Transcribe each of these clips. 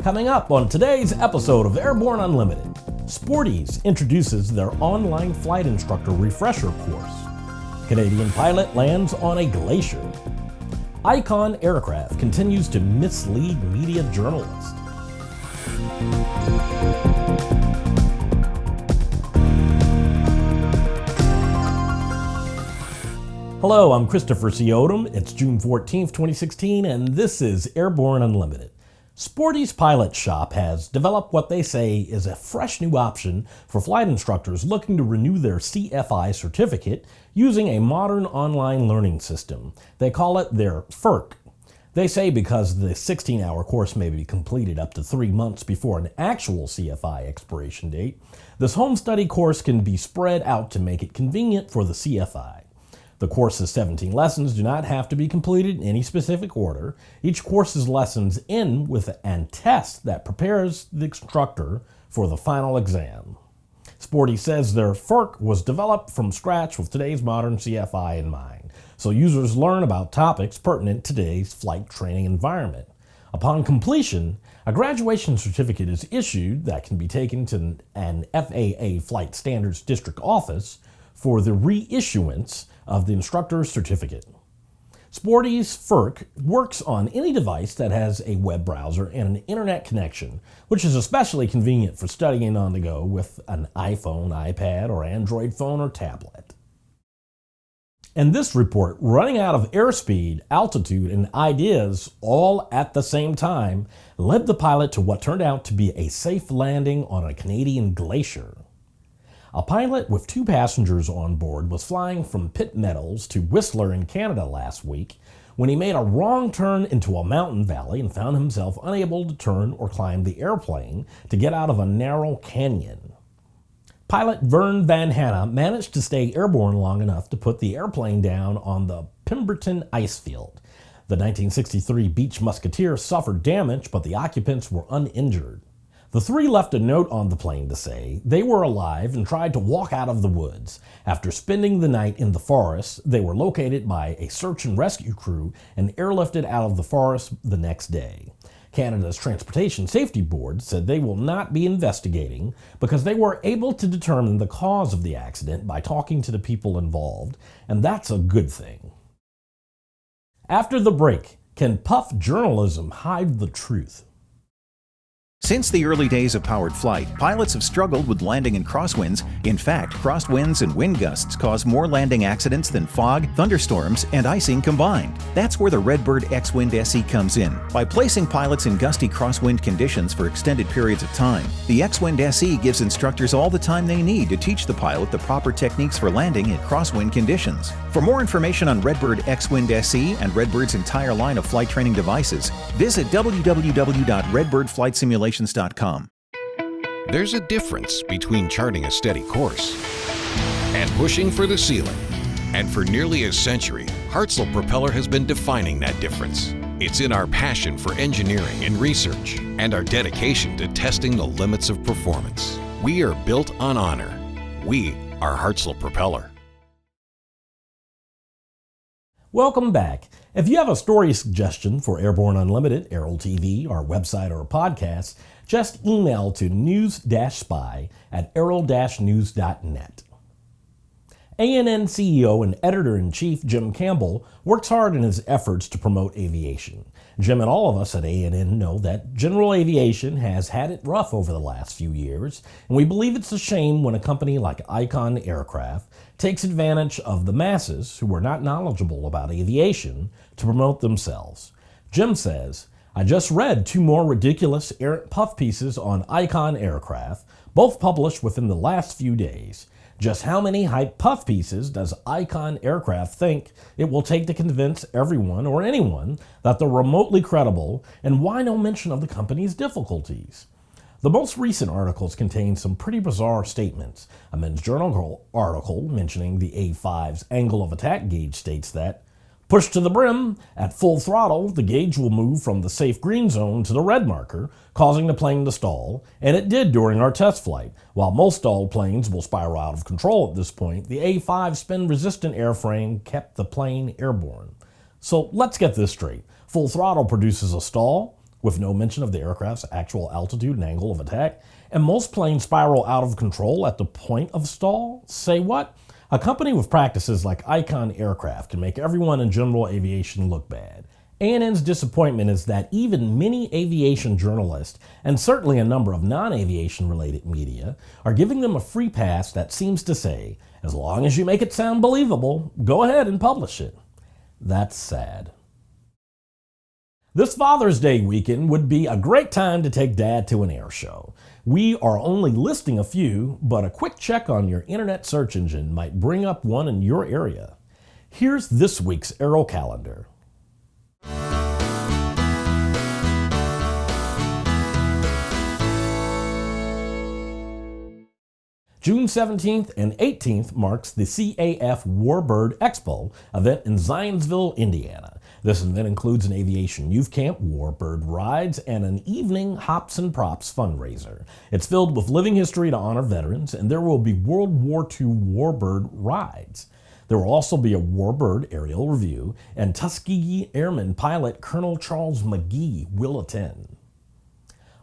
Coming up on today's episode of Airborne Unlimited, Sporty's introduces their online flight instructor refresher course. Canadian pilot lands on a Glacier. Icon Aircraft continues to mislead media journalists. Hello, I'm Christopher C. Odom. It's June 14th, 2016, and this is Airborne Unlimited. Sporty's pilot shop has developed what they say is a fresh new option for flight instructors looking to renew their CFI certificate using a modern online learning system. They call it their FIRC. They say because the 16-hour course may be completed up to 3 months before an actual CFI expiration date, this home study course can be spread out to make it convenient for the CFI. The course's 17 lessons do not have to be completed in any specific order. Each course's lessons end with a test that prepares the instructor for the final exam. Sporty says their FIRC was developed from scratch with today's modern CFI in mind, so users learn about topics pertinent to today's flight training environment. Upon completion, a graduation certificate is issued that can be taken to an FAA Flight Standards District office for the reissuance of the instructor's certificate. Sporty's FIRC works on any device that has a web browser and an internet connection, which is especially convenient for studying on the go with an iPhone, iPad, or Android phone or tablet. And this report, running out of airspeed, altitude, and ideas all at the same time, led the pilot to what turned out to be a safe landing on a Canadian glacier. A pilot with 2 passengers on board was flying from Pitt Meadows to Whistler in Canada last week when he made a wrong turn into a mountain valley and found himself unable to turn or climb the airplane to get out of a narrow canyon. Pilot Vern Hannah managed to stay airborne long enough to put the airplane down on the Pemberton icefield. The 1963 Beech Musketeer suffered damage, but the occupants were uninjured. The 3 left a note on the plane to say they were alive and tried to walk out of the woods. After spending the night in the forest, they were located by a search and rescue crew and airlifted out of the forest the next day. Canada's Transportation Safety Board said they will not be investigating because they were able to determine the cause of the accident by talking to the people involved, and that's a good thing. After the break, can puff journalism hide the truth? Since the early days of powered flight, pilots have struggled with landing in crosswinds. In fact, crosswinds and wind gusts cause more landing accidents than fog, thunderstorms, and icing combined. That's where the Redbird X-Wind SE comes in. By placing pilots in gusty crosswind conditions for extended periods of time, the X-Wind SE gives instructors all the time they need to teach the pilot the proper techniques for landing in crosswind conditions. For more information on Redbird X-Wind SE and Redbird's entire line of flight training devices, visit www.redbirdflightsimulations.com. There's a difference between charting a steady course and pushing for the ceiling. And for nearly a century, Hartzell Propeller has been defining that difference. It's in our passion for engineering and research and our dedication to testing the limits of performance. We are built on honor. We are Hartzell Propeller. Welcome back. If you have a story suggestion for Airborne Unlimited, Aero-TV, our website, or a podcast, just email to news-spy@aero-news.net. ANN CEO and Editor-in-Chief Jim Campbell works hard in his efforts to promote aviation. Jim and all of us at ANN know that general aviation has had it rough over the last few years, and we believe it's a shame when a company like Icon Aircraft takes advantage of the masses who are not knowledgeable about aviation to promote themselves. Jim says, "I just read 2 more ridiculous errant puff pieces on Icon Aircraft, both published within the last few days. Just how many hype puff pieces does Icon Aircraft think it will take to convince everyone or anyone that they're remotely credible, and why no mention of the company's difficulties?" The most recent articles contain some pretty bizarre statements. A Men's Journal article mentioning the A5's angle of attack gauge states that, "Pushed to the brim, at full throttle, the gauge will move from the safe green zone to the red marker, causing the plane to stall, and it did during our test flight. While most stalled planes will spiral out of control at this point, the A5 spin-resistant airframe kept the plane airborne." So let's get this straight. Full throttle produces a stall, with no mention of the aircraft's actual altitude and angle of attack, and most planes spiral out of control at the point of stall? Say what? A company with practices like Icon Aircraft can make everyone in general aviation look bad. ANN's disappointment is that even many aviation journalists, and certainly a number of non-aviation related media, are giving them a free pass that seems to say, as long as you make it sound believable, go ahead and publish it. That's sad. This Father's Day weekend would be a great time to take Dad to an air show. We are only listing a few, but a quick check on your internet search engine might bring up one in your area. Here's this week's Aero-Calendar. June 17th and 18th marks the CAF Warbird Expo event in Zionsville, Indiana. This event includes an aviation youth camp, warbird rides, and an evening Hops and Props fundraiser. It's filled with living history to honor veterans, and there will be World War II warbird rides. There will also be a warbird aerial review, and Tuskegee Airman pilot Colonel Charles McGee will attend.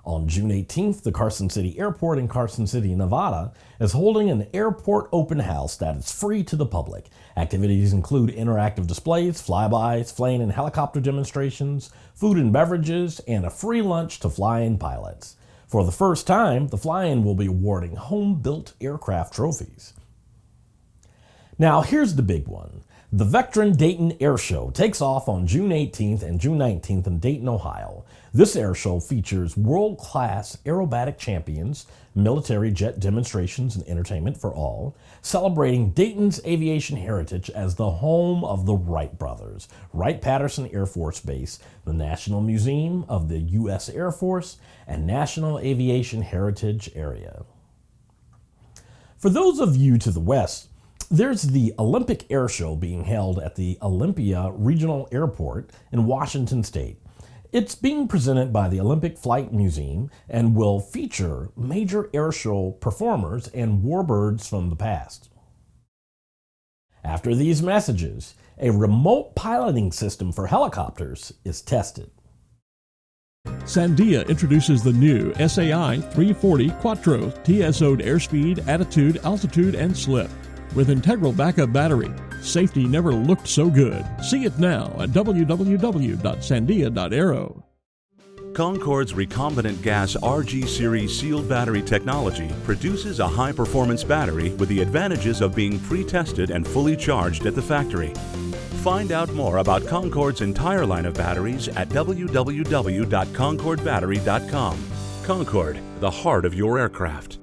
On June 18th, the Carson City Airport in Carson City, Nevada, is holding an airport open house that is free to the public. Activities include interactive displays, flybys, flying and helicopter demonstrations, food and beverages, and a free lunch to fly-in pilots. For the first time, the fly-in will be awarding home-built aircraft trophies. Now, here's the big one. The Veteran Dayton Air Show takes off on June 18th and June 19th in Dayton, Ohio. This air show features world-class aerobatic champions, military jet demonstrations and entertainment for all, celebrating Dayton's aviation heritage as the home of the Wright brothers, Wright-Patterson Air Force Base, the National Museum of the U.S. Air Force, and National Aviation Heritage Area. For those of you to the west, there's the Olympic Air Show being held at the Olympia Regional Airport in Washington State. It's being presented by the Olympic Flight Museum and will feature major air show performers and warbirds from the past. After these messages, a remote piloting system for helicopters is tested. Sandia introduces the new SAI 340 Quattro TSO'd airspeed, attitude, altitude, and slip. With integral backup battery, safety never looked so good. See it now at www.sandia.aero. Concorde's recombinant gas RG series sealed battery technology produces a high-performance battery with the advantages of being pre-tested and fully charged at the factory. Find out more about Concorde's entire line of batteries at www.concordebattery.com. Concorde, the heart of your aircraft.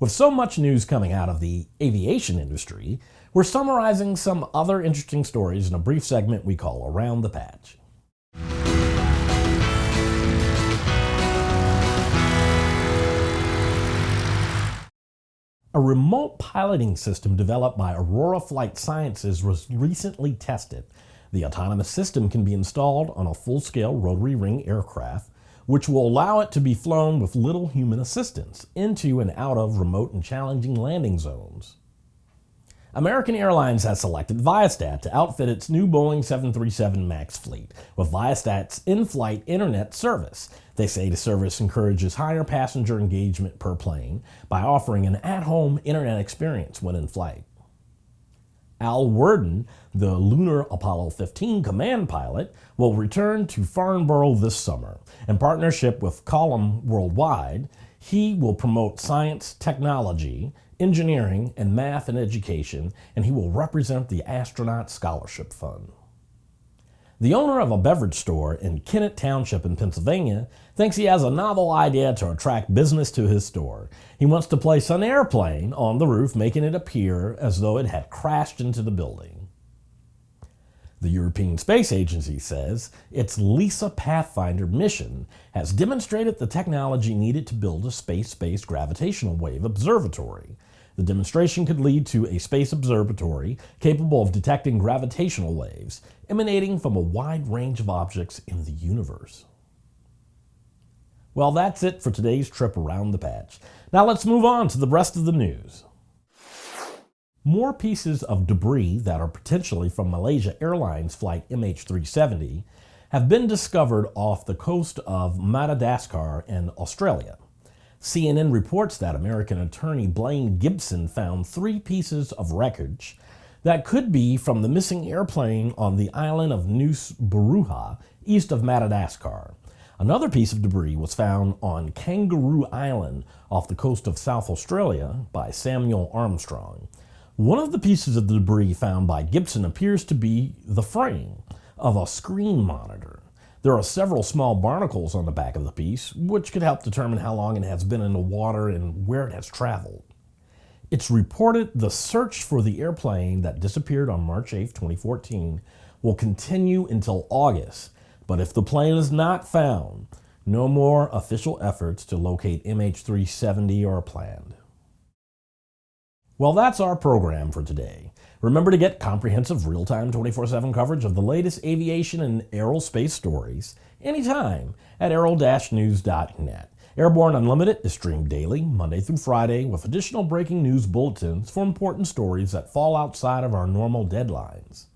With so much news coming out of the aviation industry, we're summarizing some other interesting stories in a brief segment we call Around the Patch. A remote piloting system developed by Aurora Flight Sciences was recently tested. The autonomous system can be installed on a full-scale rotary wing aircraft, which will allow it to be flown with little human assistance into and out of remote and challenging landing zones. American Airlines has selected ViaSat to outfit its new Boeing 737 MAX fleet with ViaSat's in-flight internet service. They say the service encourages higher passenger engagement per plane by offering an at-home internet experience when in flight. Al Worden, the lunar Apollo 15 command pilot, will return to Farnborough this summer. In partnership with Column Worldwide, he will promote science, technology, engineering, and math and education, and he will represent the Astronaut Scholarship Fund. The owner of a beverage store in Kennett Township in Pennsylvania thinks he has a novel idea to attract business to his store. He wants to place an airplane on the roof, making it appear as though it had crashed into the building. The European Space Agency says its LISA Pathfinder mission has demonstrated the technology needed to build a space-based gravitational wave observatory. The demonstration could lead to a space observatory capable of detecting gravitational waves emanating from a wide range of objects in the universe. Well, that's it for today's trip around the patch. Now let's move on to the rest of the news. More pieces of debris that are potentially from Malaysia Airlines flight MH370 have been discovered off the coast of Madagascar in Australia. CNN reports that American attorney Blaine Gibson found 3 pieces of wreckage that could be from the missing airplane on the island of Nusa Buruha, east of Madagascar. Another piece of debris was found on Kangaroo Island off the coast of South Australia by Samuel Armstrong. One of the pieces of the debris found by Gibson appears to be the frame of a screen monitor. There are several small barnacles on the back of the piece, which could help determine how long it has been in the water and where it has traveled. It's reported the search for the airplane that disappeared on March 8, 2014 will continue until August, but if the plane is not found, no more official efforts to locate MH370 are planned. Well, that's our program for today. Remember to get comprehensive real-time 24/7 coverage of the latest aviation and aerospace stories anytime at aero-news.net. Airborne Unlimited is streamed daily, Monday through Friday, with additional breaking news bulletins for important stories that fall outside of our normal deadlines.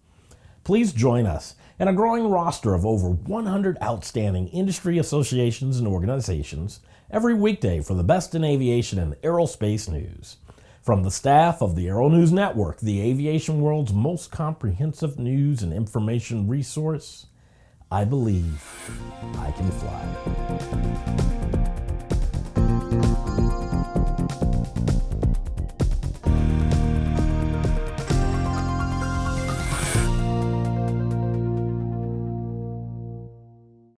Please join us and a growing roster of over 100 outstanding industry associations and organizations every weekday for the best in aviation and aerospace news. From the staff of the Aero-News Network, the aviation world's most comprehensive news and information resource, I believe I can fly.